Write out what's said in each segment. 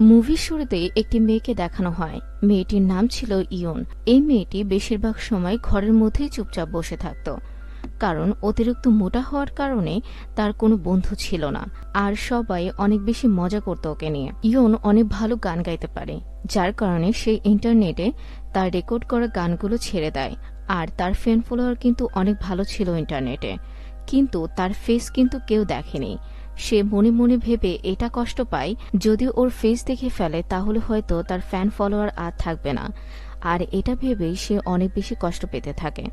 মুভির শুরুতেই একটি মেয়েকে দেখানো হয়। মেয়েটির নাম ছিল ইয়ন। এই মেয়েটি বেশিরভাগ সময় ঘরের মধ্যেই চুপচাপ বসে থাকত, কারণ অতিরিক্ত মোটা হওয়ার কারণে তার কোনো বন্ধু ছিল না, আর সবাই অনেক বেশি মজা করত ওকে নিয়ে। ইয়ন অনেক ভালো গান গাইতে পারে, যার কারণে সে ইন্টারনেটে তার রেকর্ড করা গানগুলো ছেড়ে দেয়। আর তার ফ্যান ফলোয়ার কিন্তু অনেক ভালো ছিল ইন্টারনেটে, কিন্তু তার ফেস কিন্তু কেউ দেখেনি। সে মনে মনে ভেবে এটা কষ্ট পায়, যদি ওর ফেস দেখে ফেলে তাহলে হয়তো তার ফ্যান ফলোয়ার আর থাকবে না। আর এটা ভেবেই সে অনেক বেশি কষ্ট পেতে থাকে।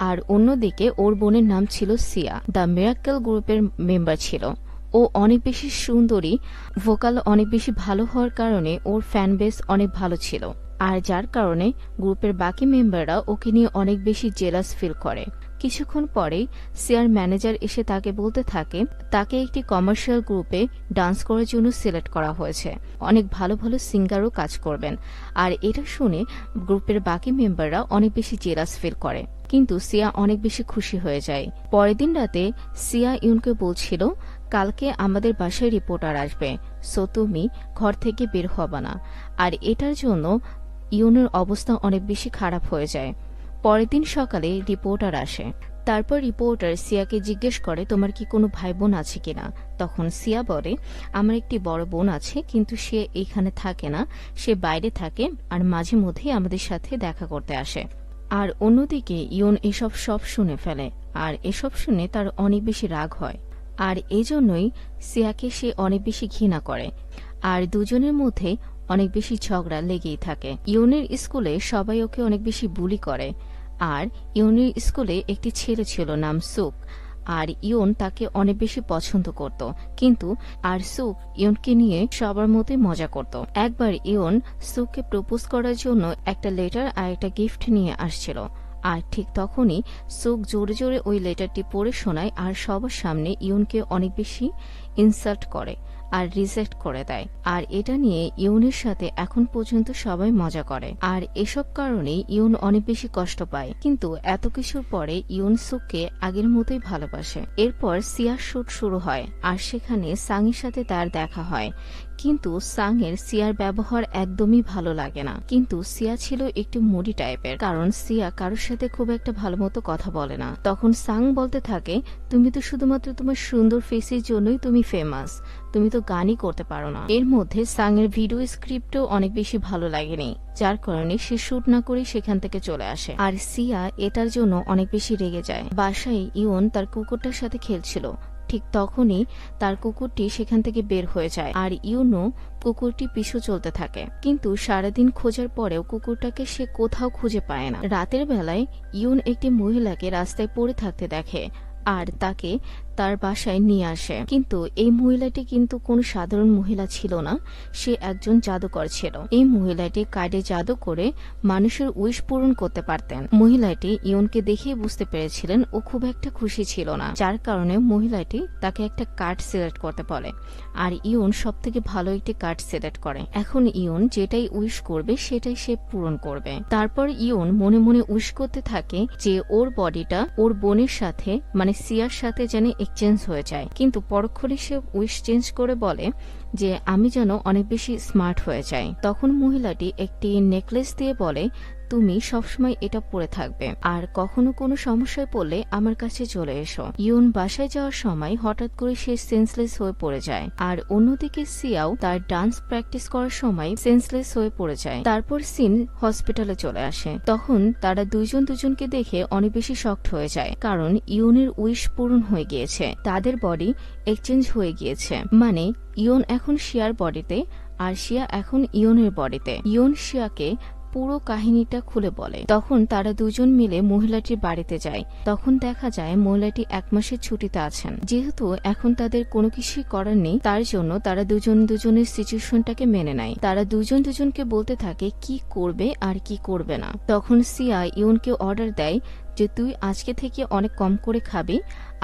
আর অন্যদিকে ওর বোনের নাম ছিল সিয়া, দ্য মিরাক্কেল গ্রুপের মেম্বার ছিল। ও অনেক বেশি সুন্দরী, ভোকাল অনেক বেশি ভালো হওয়ার কারণে ওর ফ্যান বেস অনেক ভালো ছিল, আর যার কারণে গ্রুপের বাকি মেম্বাররা ওকে নিয়ে অনেক বেশি জেলাস ফিল করে। কিছুক্ষণ পরেই সিয়ার ম্যানেজার এসে তাকে বলতে থাকে তাকে একটি কমার্শিয়াল গ্রুপে ডান্স করার জন্য সিলেক্ট করা হয়েছে, অনেক ভালো ভালো সিঙ্গারও কাজ করবেন। আর এটা শুনে গ্রুপের বাকি মেম্বাররা অনেক বেশি জেলাস ফিল করে, কিন্তু সিয়া অনেক বেশি খুশি হয়ে যায়। পরের দিন রাতে সিয়া ইউনকে বলছিল, কালকে আমাদের বাসায় রিপোর্টার আসবে, সো তুমি ঘর থেকে বের হবা না। আর এটার জন্য ইউনের অবস্থা অনেক বেশি খারাপ হয়ে যায়। পরের দিন সকালে রিপোর্টার আসে। তারপর রিপোর্টার সিয়াকে জিজ্ঞেস করে, তোমার কি কোনো ভাই বোন আছে কিনা? তখন সিয়া বলে, আমার একটি বড় বোন আছে, কিন্তু সে এখানে থাকে না, সে বাইরে থাকে, আর মাঝে মধ্যেই আমাদের সাথে দেখা করতে আসে। আর অন্যদিকে ইয়ন এসব সব শুনে ফেলে, আর এসব শুনে তার অনেক বেশি রাগ হয়। আর এজন্যই সিয়াকে সে অনেক বেশি ঘৃণা করে, আর দুজনের মধ্যে অনেক বেশি ঝগড়া লেগেই থাকে। ইয়নের স্কুলে সবাই ওকে অনেক বেশি বুলি করে, আর ইয়নের স্কুলে একটি ছেলে ছিল নাম সুক, আর ইয়ন তাকে অনেক বেশি পছন্দ করত, কিন্তু আর সুক ইয়নকে নিয়ে সবার মতে মজা করত। একবার ইয়ন সুককে প্রপোজ করার জন্য একটা লেটার আর একটা গিফট নিয়ে আসছিল, আর ঠিক তখনই সুক জোরে জোরে ওই লেটারটি পড়ে শোনায়, আর সবার সামনে ইয়নকে অনেক বেশি ইনসাল্ট করে আর রিজেক্ট করে দেয়। আর এটা নিয়ে ইয়নের সাথে এখন পর্যন্ত সবাই মজা করে, আর এসব কারণে ইয়ন অনেক বেশি কষ্ট পায়। কিন্তু এত কিছুর পরে ইয়ন সুককে আগের মতোই ভালোবাসে। এরপর সিয়ার শুট শুরু হয়, আর সেখানে সাংয়ের সাথে তার দেখা হয়। কিন্তু সাংয়ের সিয়ার ব্যবহার একদমই ভালো লাগে না। কিন্তু সিয়া ছিল একটু মুডি টাইপের, কারণ সিয়া কারোর সাথে খুব একটা ভালো মতো কথা বলে না। তখন সাং বলতে থাকে, তুমি তো শুধুমাত্র তোমার সুন্দর ফেসের জন্যই তুমি ফেমাস, তুমি তো গানই করতে পারো না। এর মধ্যে সাংয়ের ভিডিও স্ক্রিপ্টও অনেক বেশি ভালো লাগেনি, যার কারণে সে শুট না করে সেখান থেকে চলে আসে। আর সিয়া এটার জন্য অনেক বেশি রেগে যায়। বাসায় ইয়ন তার কুকুরটার সাথে খেলছিল, ঠিক তখনই তার কুকুরটি সেখান থেকে বের হয়ে যায়, আর ইউনও কুকুরটি পিছু চলতে থাকে। কিন্তু সারাদিন খোঁজার পরেও কুকুরটাকে সে কোথাও খুঁজে পায় না। রাতের বেলায় ইউন একটি মহিলাকে রাস্তায় পড়ে থাকতে দেখে, আর তাকে তার বাসায় নিয়ে আসে। কিন্তু এই মহিলাটি কিন্তু কোনো সাধারণ মহিলা ছিল না, সে একজন জাদুকর ছিল। এই মহিলাটি কার্ডে জাদু করে মানুষের উইশ পূরণ করতে পারতেন। মহিলাটি ইয়নকে দেখেই বুঝতে পেরেছিলেন ও খুব একটা খুশি ছিল না, যার কারণে মহিলাটি তাকে একটা কার্ড সিলেক্ট করতে বলে, আর ইয়ন সব থেকে ভালো একটি কার্ড সিলেক্ট করে। এখন ইয়ন যেটাই উইশ করবে সেটাই সে পূরণ করবে। তারপর ইয়ন মনে মনে উইশ করতে থাকে যে ওর বডিটা ওর বোনের সাথে মানে সিয়ার সাথে যেন চেঞ্জ হয়ে যায়। কিন্তু পরক্ষণে সে উইশ চেঞ্জ করে বলে যে আমি যেন অনেক বেশি স্মার্ট হয়ে যাই। তখন মহিলাটি একটি নেকলেস দিয়ে বলে, তুমি সবসময় এটা পরে থাকবে, আর কখনো কোনো সমস্যায় পড়লে আমার কাছে চলে এসো। ইয়ন বাসায় যাওয়ার সময় হঠাৎ করে সে সেন্সলেস হয়ে পড়ে যায়, আর অন্যদিকে সিয়াও তার ডান্স প্র্যাকটিস করার সময় সেন্সলেস হয়ে পড়ে যায়। তারপর সিন হসপিটালে চলে আসে। তখন তারা দুইজন দুজনকে দেখে অনেক বেশি শকড হয়ে যায়, কারণ ইয়নের উইশ পূরণ হয়ে গিয়েছে, তাদের বডি এক্সচেঞ্জ হয়ে গিয়েছে। মানে ইয়ন এখন শিয়ার বডিতে, আর শিয়া এখন ইয়নের বডিতে। ইয়ন শিয়াকে পুরো কাহিনীটা খুলে বলে। তখন তারা দুজন মিলে মহিলাটির বাড়িতে যায়। তখন দেখা যায় মহিলাটি 1 মাসের ছুটিতে আছেন। যেহেতু এখন তাদের কোনো কিছুই করার নেই, তার জন্য তারা দুজন দুজনের সিচুয়েশনটাকে মেনে নেয়। তারা দুজন দুজনকে বলতে থাকে কি করবে আর কি করবে না। তখন সিয়া ইয়নকে অর্ডার দেয় যে তুই আজকে থেকে অনেক কম করে খাবি,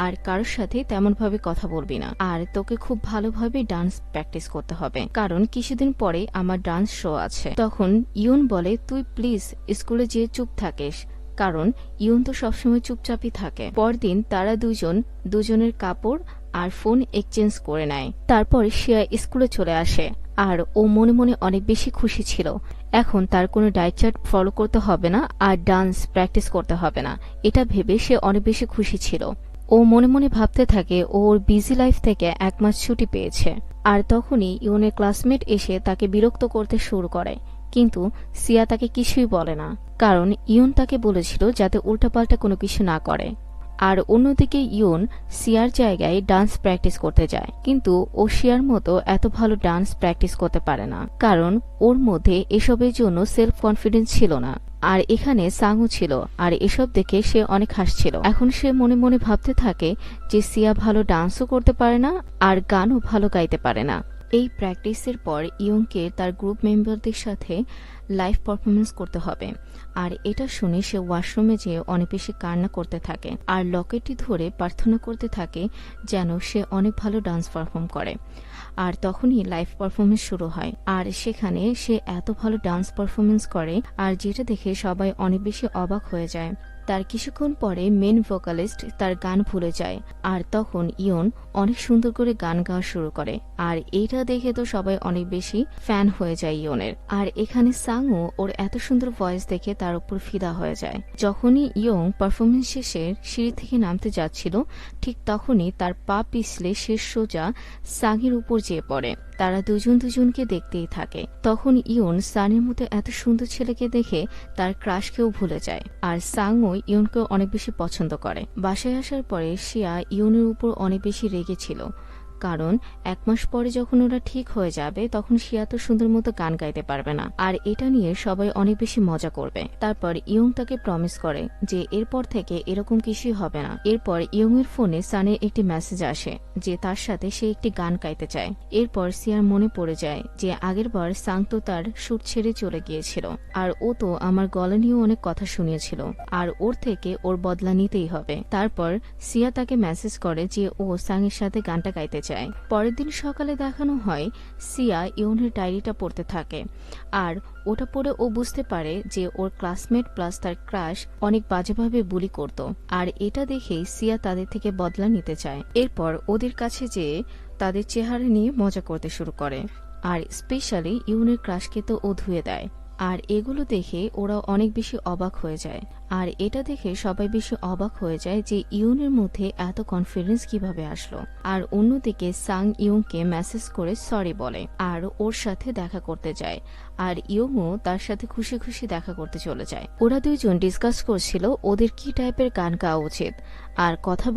আর কারোর সাথে তেমন ভাবে কথা বলবি না, আর তোকে খুব ভালোভাবে ডান্স প্র্যাকটিস করতে হবে, কারণ কিছুদিন পরে আমার ডান্স শো আছে। তখন ইয়ন বলে, তুই প্লিজ স্কুলে যেয়ে চুপ থাকিস, কারণ ইয়ন তো সবসময় চুপচাপই থাকে। পরদিন তারা দুজনের কাপড় আর ফোন এক্সচেঞ্জ করে নেয়। তারপর শিয়া স্কুলে চলে আসে আর ও মনে মনে অনেক বেশি খুশি ছিল। এখন তার কোনো ডায়েট চার্ট ফলো করতে হবে না আর ডান্স প্র্যাকটিস করতে হবে না, এটা ভেবে সে অনেক বেশি খুশি ছিল। ও মনে মনে ভাবতে থাকে ওর বিজি লাইফ থেকে 1 মাস ছুটি পেয়েছে। আর তখনই ইউনের ক্লাসমেট এসে তাকে বিরক্ত করতে শুরু করে, কিন্তু সিয়া তাকে কিছুই বলে না, কারণ ইউন তাকে বলেছিল যাতে উল্টাপাল্টা কোনো কিছু না করে। আর অন্যদিকে ইউন সিয়ার জায়গায় ডান্স প্র্যাকটিস করতে যায়, কিন্তু ও সিয়ার মতো এত ভালো ডান্স প্র্যাকটিস করতে পারে না, কারণ ওর মধ্যে এসবের জন্য সেলফ কনফিডেন্স ছিল না। আর এখানে সাংও ছিল, আর এসব দেখে সে অনেক হাসছিল। এখন সে মনে মনে ভাবতে থাকে যে সিয়া ভালো ডান্সও করতে পারে না আর গানও ভালো গাইতে পারে না। এই প্র্যাকটিসের পর ইয়ংকে তার গ্রুপ মেম্বারদের সাথে লাইভ পারফরমেন্স করতে হবে। আর এটা শুনে সে ওয়াশরুমে যেয়ে অনেক বেশি কান্না করতে থাকে আর লকেটটি ধরে প্রার্থনা করতে থাকে যেন সে অনেক ভালো ডান্স পারফর্ম করে। আর তখনই লাইভ পারফরমেন্স শুরু হয়, আর সেখানে সে এত ভালো ডান্স পারফরমেন্স করে আর যেটা দেখে সবাই অনেক বেশি অবাক হয়ে যায়। তার কিছুক্ষণ পরে মেন ভোকালিস্ট তার গান ভুলে যায়, আর তখন ইয়ন অনেক সুন্দর করে গান গাওয়া শুরু করে। আর এইটা দেখে তো সবাই অনেক বেশি ফ্যান হয়ে যায় ইয়নের। আর এখানে সাংও ওর এত সুন্দর ভয়েস দেখে তার উপর ফিদা হয়ে যায়। যখনই ইয়ং পারফরমেন্স শেষে সিঁড়ি থেকে নামতে যাচ্ছিল, ঠিক তখনই তার পা পিছলে সে সোজা সাংয়ের উপর যেয়ে পড়ে। তারা দুজনকে দেখতেই থাকে। তখন ইয়ন সানের মতো এত সুন্দর ছেলেকে দেখে তার ক্রাশকেও ভুলে যায়। আর সাংও ইয়নকে অনেক বেশি পছন্দ করে। বাসায় আসার পরে শিয়া ইয়নের উপর অনেক বেশি রেগেছিল, কারণ 1 মাস পরে যখন ওরা ঠিক হয়ে যাবে তখন শিয়া তো সুন্দর মতো গান গাইতে পারবে না, আর এটা নিয়ে সবাই অনেক বেশি মজা করবে। তারপর ইয়ং তাকে প্রমিস করে যে এরপর থেকে এরকম কিছুই হবে না। এরপর ইয়ং এর ফোনে সানের একটি মেসেজ আসে যে তার সাথে সে একটি গান গাইতে চায়। এরপর সিয়ার মনে পড়ে যায় যে আগেরবার সাং তো তার সুর ছেড়ে চলে গিয়েছিল, আর ও তো আমার গলা নিয়েও অনেক কথা শুনিয়েছিল, আর ওর থেকে ওর বদলা নিতেই হবে। তারপর সিয়া তাকে মেসেজ করে যে ও সাং এর সাথে গানটা গাইতে চায়। পরের দিন সকালে দেখানো হয় সিয়া ইয়নের ডায়েরিটা পড়তে থাকে, আর ওটা পড়ে ও বুঝতে পারে যে ওর ক্লাসমেট প্লাস তার ক্রাশ অনেক বাজেভাবে বুলি করত। আর এটা দেখেই সিয়া তাদের থেকে বদলা নিতে চায়। এরপর ওদের কাছে যেয়ে তাদের চেহারা নিয়ে মজা করতে শুরু করে, আর স্পেশালি ইয়নের ক্রাশকে তো ও ধুয়ে দেয়। আর এগুলো দেখে ওরা অনেক বেশি অবাক হয়ে যায়। আর এটা দেখে সবাই বেশি অবাক হয়ে যায় যে ইয়নের মধ্যে এত কনফিডেন্স কিভাবে আসলো। আর অন্যদিকে সাং ইয়ংকে মেসেজ করে সরি বলে আর ওর সাথে দেখা করতে যায়, আর ইয়ংও তার সাথে খুশি খুশি দেখা করতে চলে যায়। ওরা দুইজন ডিসকাস করছিল ওদের কি টাইপের গান গাওয়া উচিত। আর কথা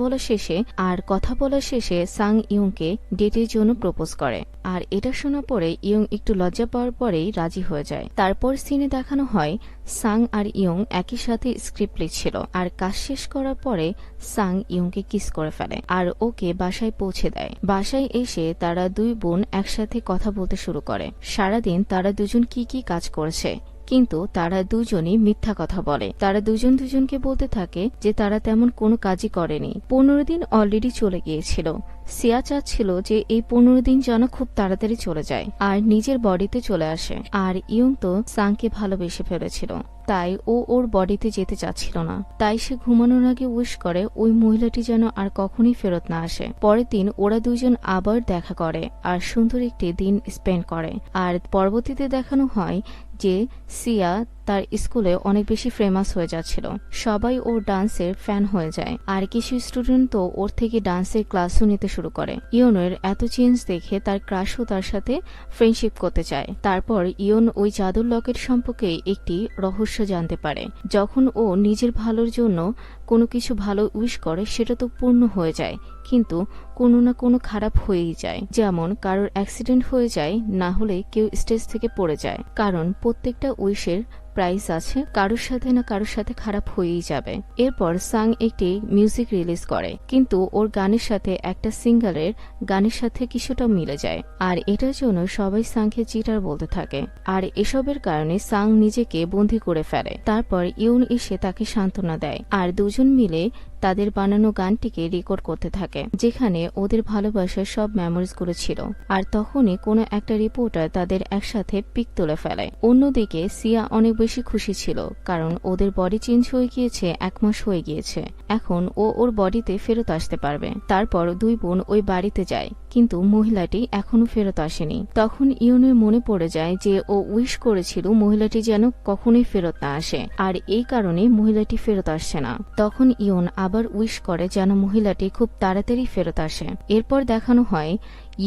বলা শেষে সাং ইয়ংকে ডেটের জন্য প্রপোজ করে। আর এটা শোনা পরে ইয়ং একটু লজ্জা পাওয়ার পরেই রাজি হয়ে যায়। তারপর সিনে দেখানো হয় সাং আর ইয়ং একই সাথে স্ক্রিপ্ট লিখছিল, আর কাজ শেষ করার পরে সাং ইয়ংকে কিস করে ফেলে আর ওকে বাসায় পৌঁছে দেয়। বাসায় এসে তারা দুই বোন একসাথে কথা বলতে শুরু করে। সারাদিন তারা দুজন কি কি কাজ করেছে, কিন্তু তারা দুজনই মিথ্যা কথা বলে। তারা দুজনকে বলতে থাকে যে তারা তেমন কোনো কাজই করেনি। 15 দিন অলরেডি চলে গিয়েছিল। সিয়া চাচ্ছিল যে এই 15 দিন যেন খুব তাড়াতাড়ি চলে যায় আর নিজের বডিতে চলে আসে। আর ইয়ং তো সাংকে ভালোবেসে ফেলেছিল, তাই ও ওর বডিতে যেতে চাচ্ছিল না। তাই সে ঘুমানোর আগে উইশ করে ওই মহিলাটি যেন আর কখনই ফেরত না আসে। পরের দিন ওরা দুজন আবার দেখা করে আর সুন্দর একটি দিন স্পেন্ড করে। আর পরবর্তীতে দেখানো হয় যে সিয়া তার স্কুলে অনেক বেশি ফেমাস হয়ে যাচ্ছিল। সবাই ওর ডান্সের ফ্যান হয়ে যায়, আর কিছু স্টুডেন্ট তো ওর থেকে ডান্সের ক্লাসও নিতে শুরু করে। ইয়নের এত চেঞ্জ দেখে তার ক্রাশও তার সাথে ফ্রেন্ডশিপ করতে চায়। তারপর ইয়ন ওই জাদুর লকেট সম্পর্কে একটি রহস্য জানতে পারে। যখন ও নিজের ভালোর জন্য কোনো কিছু ভালো উইশ করে সেটা তো পূর্ণ হয়ে যায়, কিন্তু কোনো না কোনো খারাপ হয়েই যায়। যেমন কারোর অ্যাক্সিডেন্ট হয়ে যায়, না হলে কেউ স্টেজ থেকে পড়ে যায়। কারণ প্রত্যেকটা উইশের প্রাইস আছে, কারোর সাথে না কারোর সাথে খারাপ হয়েই যাবে। এরপর সাং একটি মিউজিক রিলিজ করে, কিন্তু ওর গানের সাথে একটা সিঙ্গারের গানের সাথে কিছুটা মিলে যায়। আর এটার জন্য সবাই সাংকে চিটার বলতে থাকে। আর এসবের কারণে সাং নিজেকে বন্দী করে ফেলে। তারপর ইয়ন এসে তাকে সান্ত্বনা দেয়, আর দুজন মিলে তাদের বানানো গানটিকে রেকর্ড করতে থাকে, যেখানে ওদের ভালোবাসার সব মেমোরিজগুলো ছিল। আর তখনই কোনো একটা রিপোর্টার তাদের একসাথে পিক তুলে ফেলে। অন্যদিকে সিয়া অনেক বেশি খুশি ছিল, কারণ ওদের বডি চেঞ্জ হয়ে গিয়েছে, 1 মাস হয়ে গিয়েছে। এখন ও ওর বডিতে ফেরত আসতে পারবে। তারপর দুই বোন ওই বাড়িতে যায়, কিন্তু মহিলাটি এখনো ফেরত আসেনি। তখন ইয়নের মনে পড়ে যায় যে ও উইশ করেছিল মহিলাটি যেন কখনোই ফেরত না আসে, আর এই কারণে মহিলাটি ফেরত আসছে না। তখন ইয়ন আবার উইশ করে যেন মহিলাটি খুব তাড়াতাড়ি ফেরত আসে। এরপর দেখানো হয়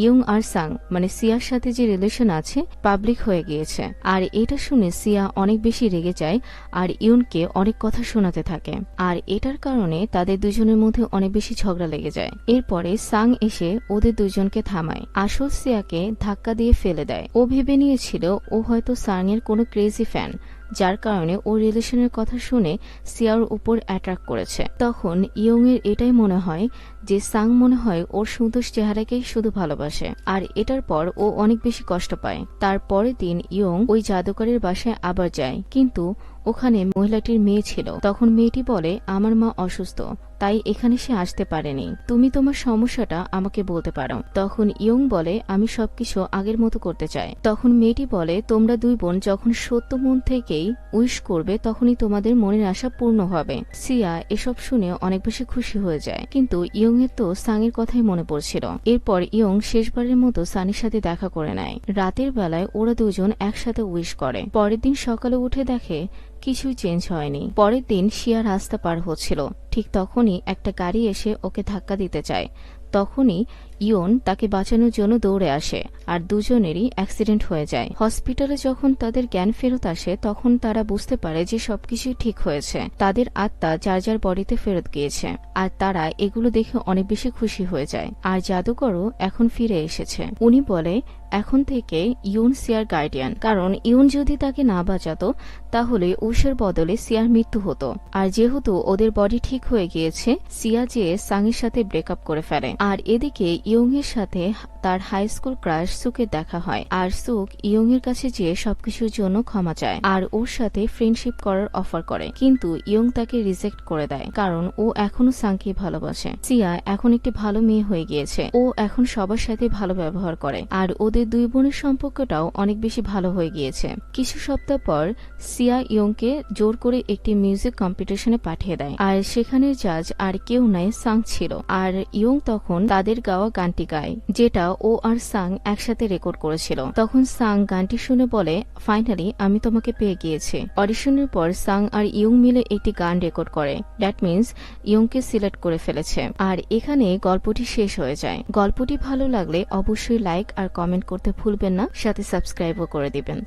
ইয়ং আর সাং মানে সিয়ার সাথে যে রিলেশন আছে পাবলিক হয়ে গিয়েছে। আর এটা শুনে সিয়া অনেক বেশি রেগে যায় আর ইয়নকে অনেক কথা শোনাতে থাকে। আর এটার কারণে তাদের দুজনের মধ্যে অনেক বেশি ঝগড়া লেগে যায়। এরপরে সাং এসে ওদের দুজনকে থামায়। আসল সিয়াকে ধাক্কা দিয়ে ফেলে দেয়। ও ভেবে নিয়েছিল ও হয়তো সাং এর কোনো ক্রেজি ফ্যান, যার কারণে ও রিলেশনের কথা শুনে সিয়ার উপর অ্যাট্রাক্ট করেছে। তখন ইয়ং এর এটাই মনে হয় যে সাং মনে হয় ওর সুন্দর চেহারাকেই শুধু ভালোবাসে। আর এটার পর ও অনেক বেশি কষ্ট পায়। তার পরের দিন ইয়ং ওই জাদুকরের বাসায় আবার যায়, কিন্তু ওখানে মহিলাটির মেয়ে ছিল। তখন মেয়েটি বলে, আমার মা অসুস্থ, তাই এখানে সে আসতে পারেনি, তুমি তোমার সমস্যাটা আমাকে বলতে পারো। তখন ইয়ং বলে, আমি সবকিছু আগের মতো করতে চাই। তখন মেয়েটি বলে, তোমরা দুই বোন যখন সত্য মন থেকেই উইশ করবে তখনই তোমাদের মনের আশা পূর্ণ হবে। সিয়া এসব শুনে অনেক বেশি খুশি হয়ে যায়, কিন্তু ইয়ং এর তো সাংয়ের কথাই মনে পড়ছিল। এরপর ইয়ং শেষবারের মতো সানির সাথে দেখা করে নেয়। রাতের বেলায় ওরা দুজন একসাথে উইশ করে। পরের দিন সকালে উঠে দেখে কিছুই চেঞ্জ হয়নি। পরের দিন শিয়া রাস্তা পার হচ্ছিল, ঠিক তখনই একটা গাড়ি এসে ওকে ধাক্কা দিতে চায়। তখনই ইয়ন তাকে বাঁচানোর জন্য দৌড়ে আসে, আর দুজনেরই অ্যাক্সিডেন্ট হয়ে যায়। হসপিটালে যখন তাদের জ্ঞান ফেরত আসে তখন তারা বুঝতে পারে যে সবকিছুই ঠিক হয়েছে। তাদের আত্মা যার যার বডিতে ফেরত গিয়েছে, আর তারা এগুলো দেখে অনেক বেশি খুশি হয়ে যায়। আর জাদুকরও এখন ফিরে এসেছে। উনি বলে, এখন থেকে ইয়ন সিয়ার গার্ডিয়ান, কারণ ইয়ন যদি তাকে না বাঁচাতো তাহলে উষের বদলে সিয়ার মৃত্যু হতো। আর যেহেতু ওদের বডি ঠিক হয়ে গিয়েছে, সিয়া যেয়ে সাংয়ের সাথে ব্রেকআপ করে ফেলে। আর এদিকে ইয়ং এর সাথে তার হাই স্কুল ক্রাশ সুকের দেখা হয়, আর সুক ইয়ং এর কাছে যেয়ে সবকিছুর জন্য ক্ষমা চায় আর ওর সাথে ফ্রেন্ডশিপ করার অফার করে, কিন্তু ইয়ং তাকে রিজেক্ট করে দেয়, কারণ ও এখনো সাংকে ভালোবাসে। সিয়া এখন একটি ভালো মেয়ে হয়ে গিয়েছে, ও এখন সবার সাথে ভালো ব্যবহার করে, আর ওদের দুই বোনের সম্পর্কটাও অনেক বেশি ভালো হয়ে গিয়েছে। কিছু সপ্তাহ পর সিয়া ইয়ংকে জোর করে একটি মিউজিক কম্পিটিশনে পাঠিয়ে দেয়, আর সেখানের জাজ আর কেউ নাই, সাং ছিল। আর ইয়ং তখন তাদের গাওয়া গানটি গায়, যেটা ও আর সাং একসাথে রেকর্ড করেছিল। তখন সাং গানটি শুনে বলে, ফাইনালি আমি তোমাকে পেয়ে গিয়েছি। অডিশনের পর সাং আর ইয়ং মিলে একটি গান রেকর্ড করে, দ্যাট মিনস ইয়ংকে সিলেক্ট করে ফেলেছে। আর এখানে গল্পটি শেষ হয়ে যায়। গল্পটি ভালো লাগলে অবশ্যই লাইক আর কমেন্ট করতে ভুলবেন না, সাথে সাবস্ক্রাইবও করে দিবেন।